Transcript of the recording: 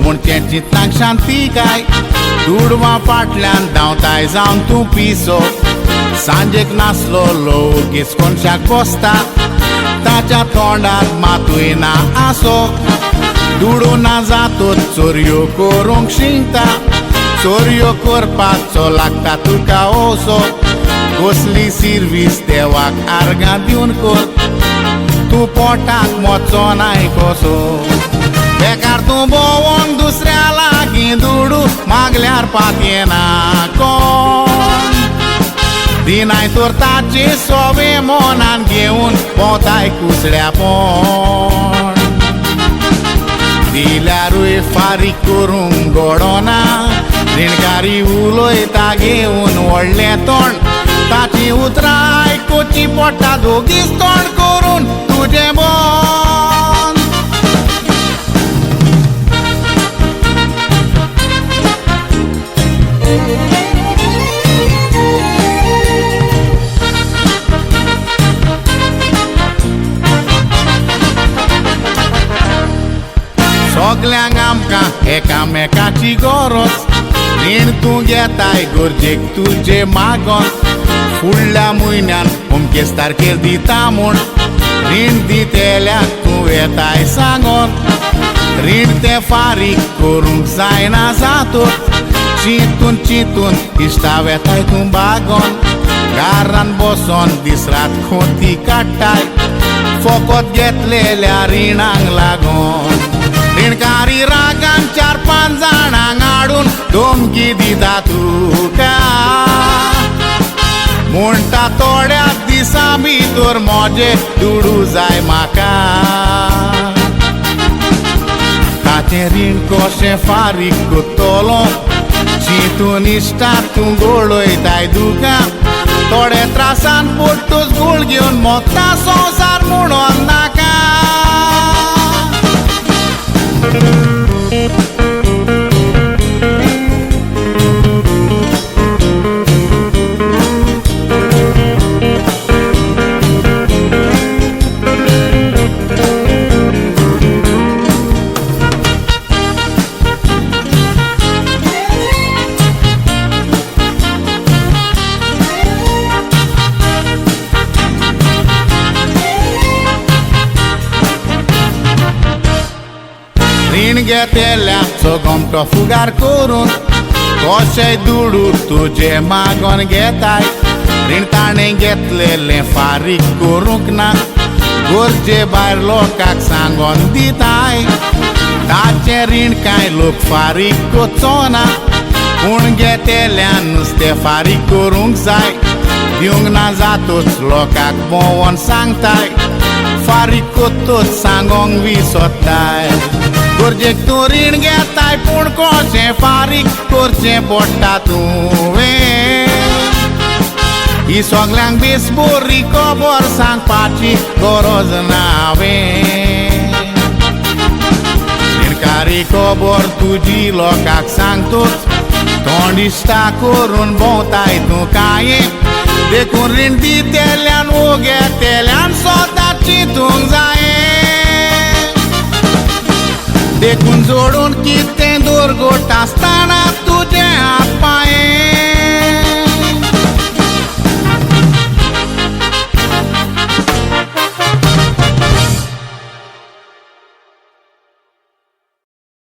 पूण तेंची चिंतांक शांती काय दुडवा फाटल्यान धांवताय जावन तूं पिसो सांजेक नासलो लोक इस्कोनशाक बसता ताच्या तोंडात मातूय ना आसो दुडो ना जातोच चोरयो करूंक शिंकता चोरयो करपाचो लागता तुका ओसो कसली सिर्वीस देवाक आर्गां दिवन कर तूं पोटाक मोचो नाय कसो बेकार तूं भोंवोन दुसऱ्या लागीं दुडू मागल्यार पातयेना कोण दिनाय तर ताचे सोवे मोनान घेवन पोताय कुसड्या पोण दिल्यारूय फारीक करूंक घडोना रिणकारी उलयता घेवन व्हडलें तोंड ताची उतरां आयकुची पडटा दोगीच तोंड करून तुजें बोन सगल्यांक आमकां एकामेकाची गरज रीण तूं घेताय गरजेक तुजे मागोन फुडल्या म्हयन्यान अमकेच तारखेर दिता म्हूण रीण दितेल्याक तूं येताय सांगोन रीण तें फारीक करूंक जायना जातूच चिंतून चिंतून इश्टाव येताय तूं बागोन घरान बसोन दीस रात खोती काडटाय फकत घेतलेल्या रिणांक लागोन रीणकारी रागान 4-5 जाणांक हाडून धमकी दिता तुका म्हणटा थोड्या दिसां भितर मोजे दुडू जाय म्हाका ताचें रीण कशें फारीक करतलो चिंतून इश्टा तूं गळयताय दुकां थोडे त्रासान पडटूच गूळ घेवन मोगता संवसार म्हणून नाका रीण घेतेल्याचो गोमटो फुगार करून कशेंय दुडू तुजे मागोन घेताय रीण ताणें घेतलेलें फारीक करूंक ना गरजे भायर लोकांक सांगोन दिताय ताचें रीण कांय लोक फारीक करचो ना पूण घेतेल्यान नुस्तें फारीक करूंक जाय दिवंक ना जातूच लोकांक भोंवोन सांगताय फारीक करतोच सांगोंक विसरताय गरजेक तूं रीण घेताय पूण कशें फारीक करचें पडटा तुवें ही सगल्यांक बेस बरी खबर सांगपाची गरज ना हांवें रीणकारी खबर तुजी लोकांक सांगतोच तोंड इश्टा करून भोंवताय तूं कांय देखून रीण दितेल्यान वो घेतेल्यान सदांच चिंतूंक जाये देखून जोडून कितें दोरगोटा